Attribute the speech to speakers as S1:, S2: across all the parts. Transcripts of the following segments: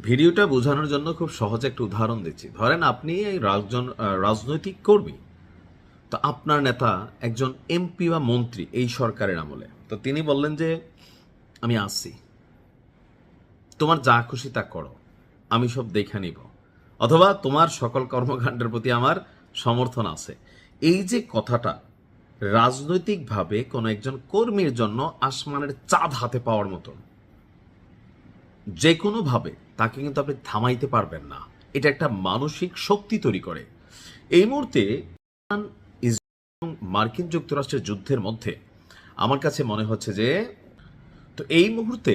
S1: ভিডিওটা বোঝানোর জন্য খুব সহজ একটা উদাহরণ দিচ্ছি। ধরেন আপনি এই রাজনৈতিক কর্মী, তো আপনার নেতা একজন এমপি বা মন্ত্রী এই সরকারের আমলে, তো তিনি বললেন যে আমি আসছি, তোমার যা খুশি তা করো, আমি সব দেখে নিব, অথবা তোমার সকল কর্মকাণ্ডের প্রতি আমার সমর্থন আছে। এই যে কথাটা রাজনৈতিকভাবে কোনো একজন কর্মীর জন্য আসমানের চাঁদ হাতে পাওয়ার মতন, যে কোনোভাবে তাকে কিন্তু আপনি থামাইতে পারবেন না। এটা একটা মানসিক শক্তি তৈরি করে। এই মুহূর্তে ইসরায়েল এবং মার্কিন যুক্তরাষ্ট্রের যুদ্ধের মধ্যে আমার কাছে মনে হচ্ছে যে, তো এই মুহূর্তে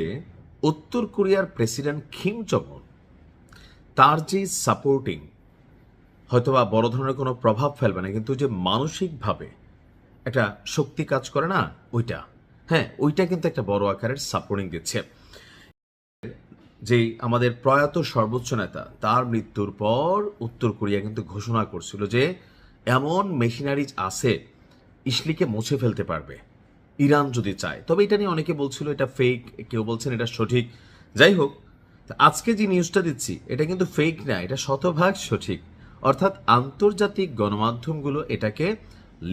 S1: উত্তর কোরিয়ার প্রেসিডেন্ট কিম জং উন তার যে সাপোর্টিং, হয়তোবা বড় ধরনের কোনো প্রভাব ফেলবে না, কিন্তু যে মানসিকভাবে একটা শক্তি কাজ করে না, ওইটা, হ্যাঁ, ওইটা কিন্তু একটা বড় আকারের সাপোর্টিং দিচ্ছে। যে আমাদের প্রয়াত সর্বোচ্চ নেতা, তার মৃত্যুর পর উত্তর কোরিয়া কিন্তু ঘোষণা করছিল যে এমন মেশিনারিজ আছে ইসলিকে মুছে ফেলতে পারবে ইরান যদি চায়। তবে এটা নিয়ে অনেকে বলছিল এটা ফেক, কেউ বলছেন এটা সঠিক। যাই হোক, আজকে যে নিউজটা দিচ্ছি এটা কিন্তু ফেক না, এটা শতভাগ সঠিক। অর্থাৎ আন্তর্জাতিক গণমাধ্যমগুলো এটাকে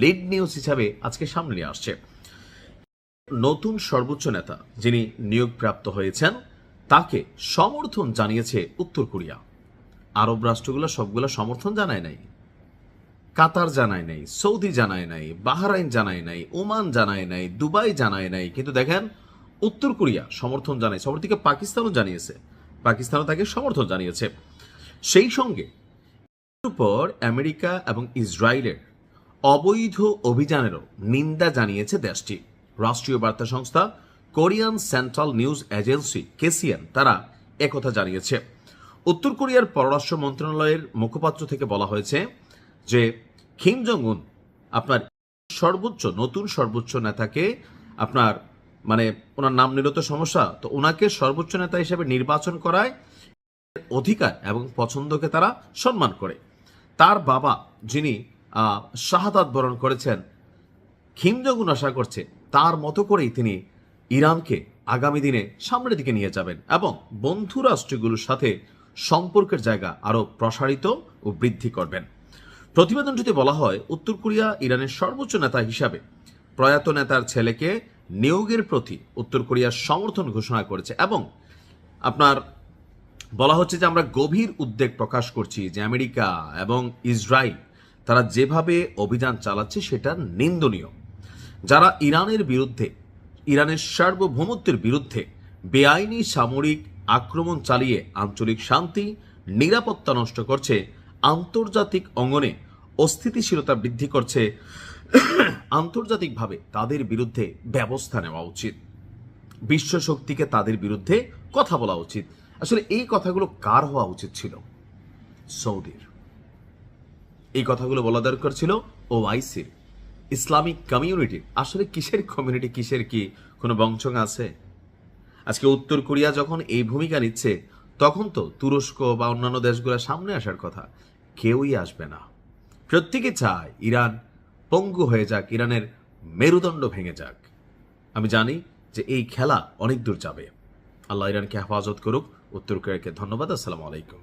S1: লিড নিউজ হিসাবে আজকে সামনে নিয়ে আসছে। নতুন সর্বোচ্চ নেতা যিনি নিয়োগপ্রাপ্ত হয়েছেন, তাকে সমর্থন জানিয়েছে উত্তর কোরিয়া। আরব রাষ্ট্রগুলো সবগুলো সমর্থন জানায় নাই, কাতার জানায় নাই, সৌদি জানায় নাই, বাহরাইন জানায় নাই, ওমান জানায় নাই, দুবাই জানায় নাই, কিন্তু দেখেন উত্তর কোরিয়া সমর্থন জানায়। অপরদিকে পাকিস্তানও জানিয়েছে, পাকিস্তানও তাকে সমর্থন জানিয়েছে। সেই সঙ্গে উপর আমেরিকা এবং ইসরায়েলের অবৈধ অভিযানেরও নিন্দা জানিয়েছে দেশটি। রাষ্ট্রীয় বার্তা সংস্থা Korean central news agency KCN তারা একথা জানিয়েছে। উত্তর কোরিয়ার পররাষ্ট্র মন্ত্রণালয়ের মুখপাত্র থেকে বলা হয়েছে যে কিম জং উন আপনার নতুন সর্বোচ্চ নেতাকে আপনার ওনার নাম নিল তো সমস্যা, তো ওনাকে সর্বোচ্চ নেতা হিসেবে নির্বাচন করায় অধিকার এবং পছন্দকে তারা সম্মান করে। তার বাবা যিনি শাহাদাত বরণ করেছেন, কিম জং উন আশা করছে তার মতো করেই তিনি ইরানকে আগামী দিনে সামনের দিকে নিয়ে যাবেন এবং বন্ধু রাষ্ট্রগুলোর সাথে সম্পর্কের জায়গা আরও প্রসারিত ও বৃদ্ধি করবেন। প্রতিবেদনটিতে বলা হয়, উত্তর কোরিয়া ইরানের সর্বোচ্চ নেতা হিসাবে প্রয়াত নেতার ছেলেকে নিয়োগের প্রতি উত্তর কোরিয়ার সমর্থন ঘোষণা করেছে এবং আপনার বলা হচ্ছে যে আমরা গভীর উদ্বেগ প্রকাশ করছি যে আমেরিকা এবং ইসরায়েল তারা যেভাবে অভিযান চালাচ্ছে সেটা নিন্দনীয়। যারা ইরানের বিরুদ্ধে, ইরানের সার্বভৌমত্বের বিরুদ্ধে বেআইনি সামরিক আক্রমণ চালিয়ে আঞ্চলিক শান্তি নিরাপত্তা নষ্ট করছে, আন্তর্জাতিক অঙ্গনে অস্থিতিশীলতা বৃদ্ধি করছে, আন্তর্জাতিকভাবে তাদের বিরুদ্ধে ব্যবস্থা নেওয়া উচিত, বিশ্ব শক্তিকে তাদের বিরুদ্ধে কথা বলা উচিত। আসলে এই কথাগুলো কার হওয়া উচিত ছিল? সৌদির। এই কথাগুলো বলা দরকার ছিল ওআইসির, ইসলামিক কমিউনিটির। আসলে কিসের কমিউনিটি, কিসের কি কোনো বংশং আছে? আজকে উত্তর কোরিয়া যখন এই ভূমিকা নিচ্ছে, তখন তো তুরস্ক বা অন্যান্য দেশগুলো সামনে আসার কথা, কেউই আসবে না। প্রত্যেকে চায় ইরান পঙ্গু হয়ে যাক, ইরানের মেরুদণ্ড ভেঙে যাক। আমি জানি যে এই খেলা অনেক দূর যাবে। আল্লাহ ইরানকে হেফাজত করুক। উত্তর কোরিয়াকে ধন্যবাদ। আসসালামু আলাইকুম।